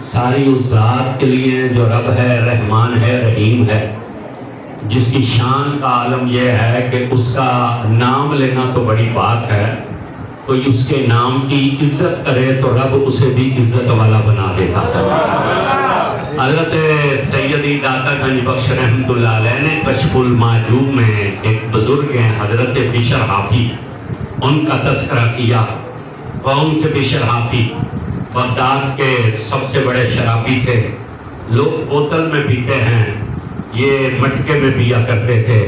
ساری اس ذات کے لیے جو رب ہے، رحمان ہے، رحیم ہے، جس کی شان کا عالم یہ ہے کہ اس کا نام لینا تو بڑی بات ہے، کوئی اس کے نام کی عزت کرے تو رب اسے بھی عزت والا بنا دیتا ہے۔ حضرت سیدی داتا گنج بخش رحمت اللہ علیہ نے کشف المعجوب میں ایک بزرگ ہیں حضرت بشر حافی، ان کا تذکرہ کیا۔ قوم کے بشر حافی بغداد کے سب سے بڑے شرابی تھے، لوگ بوتل میں پیتے ہیں، یہ مٹکے میں پیا کرتے تھے۔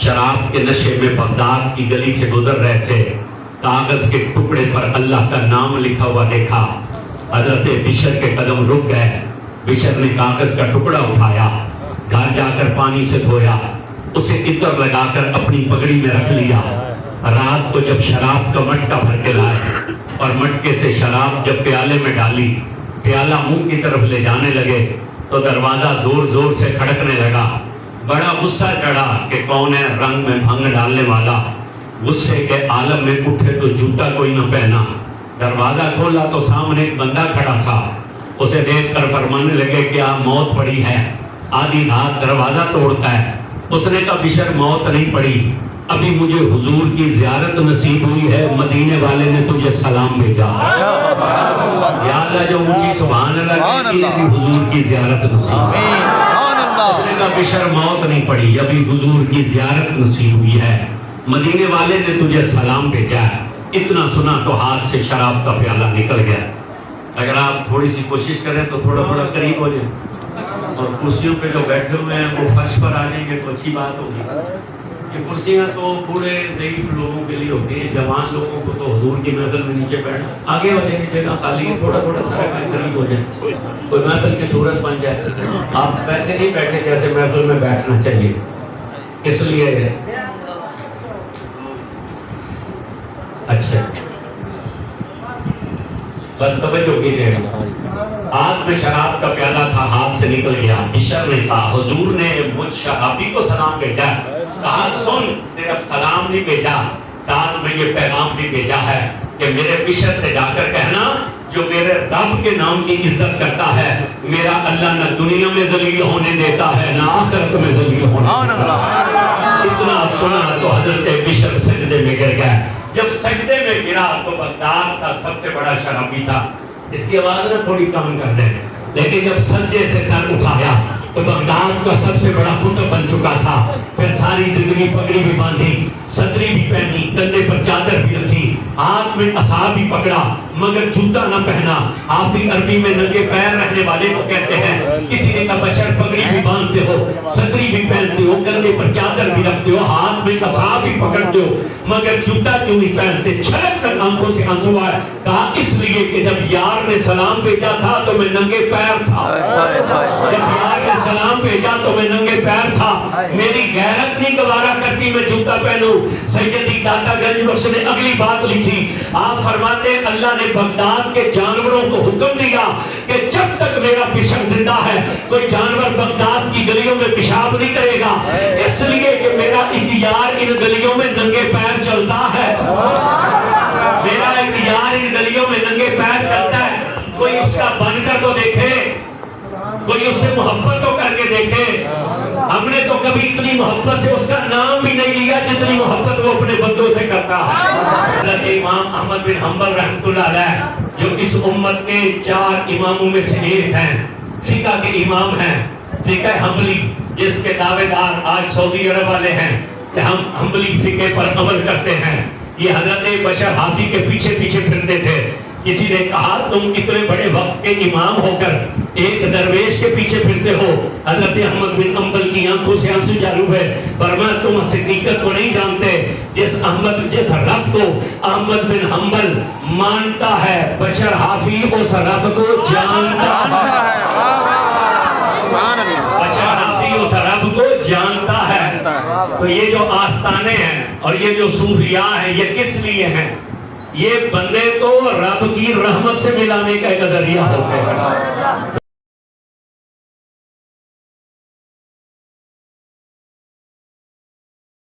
شراب کے نشے میں بغداد کی گلی سے گزر رہے تھے، کاغذ کے ٹکڑے پر اللہ کا نام لکھا ہوا دیکھا، حضرت بشر کے قدم رک گئے۔ بشر نے کاغذ کا ٹکڑا اٹھایا، گھر جا کر پانی سے دھویا، اسے عطر لگا کر اپنی پگڑی میں رکھ لیا۔ رات کو جب شراب کا مٹکا بھر کے لائے اور مٹکے سے شراب جب پیالے میں ڈالی، پیالہ منہ کی طرف لے جانے لگے تو دروازہ زور زور سے کھڑکنے لگا۔ بڑا غصہ چڑھا کہ کون ہے رنگ میں بھنگ ڈالنے والا۔ غصے کے عالم میں اٹھے تو جوتا کوئی نہ پہنا، دروازہ کھولا تو سامنے ایک بندہ کھڑا تھا، اسے دیکھ کر فرمانے لگے کیا موت پڑی ہے؟ آدھی رات دروازہ توڑتا ہے۔ اس نے کہا بشر موت نہیں پڑی، ابھی مجھے حضور کی زیارت نصیب ہوئی ہے، مدینے والے نے تجھے سلام بھیجا۔ یا اللہ جو اونچی سبحان اللہ کہتی ہے بھی حضور کی زیارت نصیب ہوئی۔ اس نے کہا بشر موت نہیں پڑی، ابھی حضور کی زیارت نصیب ہوئی ہے، مدینے والے نے تجھے سلام بھیجا ہے۔ اتنا سنا تو ہاتھ سے شراب کا پیالہ نکل گیا۔ اگر آپ تھوڑی سی کوشش کریں تو تھوڑا تھوڑا قریب ہو جائیں اور کرسیوں پہ جو بیٹھے ہوئے ہیں وہ فرش پر آ جائیں گے تو اچھی بات ہوگی۔ یہ کرسیاں تو بوڑھے ضعیف لوگوں کے لیے ہوتی ہیں، جوان لوگوں کو تو حضور کی محفل میں نیچے بیٹھ، آگے والے کی جگہ خالی ہے، تھوڑا تھوڑا سارا قریب ہو جائیں، کوئی محفل کی صورت بن جائے۔ آپ ویسے نہیں بیٹھے جیسے محفل میں بیٹھنا چاہیے، اس لیے اچھا بس توجہ کیجیے گا۔ ہاتھ میں شراب کا پیالہ تھا، ہاتھ سے نکل گیا۔ بشر نے کہا حضور نے مجھ شرابی کو سلام بھیجا۔ کہا سن، صرف سلام نہیں بھیجا، ساتھ میں یہ پیغام بھی بھیجا ہے کہ میرے بشر سے جا کر کہنا جو میرے رب کے نام کی عزت کرتا ہے، میرا اللہ نہ دنیا میں ذلیل ہونے دیتا ہے نہ آخرت میں ذلیل ہونے دیتا ہے۔ اتنا سنا تو حضرت بشر سجدے میں گر گئے۔ جب سجدے میں گرا تو بغداد کا سب سے بڑا شرابی تھا، اس کی آواز نہ تھوڑی کم کر دیں، لیکن جب سجدے سے سر اٹھایا تو بغداد کا سب سے بڑا قطب بن چکا تھا۔ پھر ساری زندگی پگڑی بھی باندھی، صدری بھی پہنی، کندھے پر چادر بھی رکھی، ہاتھ میں عصا بھی پکڑا مگر جوتا نہ پہنا۔ حافظ عربی میں ننگے پیر رہنے والے کو کہتے ہیں۔ کسی نے کہا بشر پگڑی بھی باندھتے ہو، صدری بھی پہنتے ہو، کندھے پر چادر بھی رکھتے ہو، ہاتھ میں عصا بھی پکڑتے ہو، مگر جوتا کیوں نہیں پہنتے؟ چھلک کر آنکھوں سے آنسو آئے۔ کہا اس لیے کہ جب یار نے سلام بھیجا تھا تو میں ننگے پیر تھا، جب یار نے سلام بھیجا تو میں ننگے پیر تھا، میری غیرت نہیں گوارا کرتی میں جوتا پہنوں۔ سیدی داتا گنج بخش نے اگلی بات لکھی، آپ فرماتے ہیں اللہ نے بغداد کے جانوروں کو حکم دیا کہ جب تک میرا بشر زندہ ہے کوئی جانور بغداد کی گلیوں میں پیشاب نہیں کرے گا، اس لیے کہ میرا اختیار ان گلیوں میں ننگے پیر چلتا ہے، میرا اختیار ان گلیوں میں ننگے پیر چلتا ہے۔ کوئی اس کا بن کر تو دیکھے، کوئی اس سے محبت تو کر کے دیکھے۔ ہم نے تو کبھی اتنی محبت سے اس کا نام بھی نہیں لیا جتنی محبت وہ اپنے بندوں سے کرتا ہے۔ حضرت امام احمد بن حنبل رحمۃ اللہ علیہ جو اس امت کے 4 اماموں میں سے ایک ہیں، فقہ کے امام ہیں، فقہ حنبلی جس کے دعوے دار آج سعودی عرب والے ہیں کہ ہم حنبلی فقہ پر عمل کرتے ہیں، یہ حضرت بشر حافی کے پیچھے پیچھے پھرتے تھے۔ کسی نے کہا تم اتنے بڑے وقت کے امام ہو کر ایک درویش کے پیچھے پھرتے ہو۔ حضرت احمد بن حنبل کی آنکھوں سے آنسو جاری ہوئے، فرمایا تم اس حقیقت کو نہیں جانتے، جس رب کو احمد بن حنبل مانتا ہے بشر حافی اس رب کو جانتا ہے، بشر حافی اس رب کو جانتا ہے۔ تو یہ جو آستانے ہیں اور یہ جو صوفیاء ہیں یہ کس لیے ہیں؟ یہ بندے کو رب کی رحمت سے ملانے کا ایک ذریعہ ہوتے ہیں۔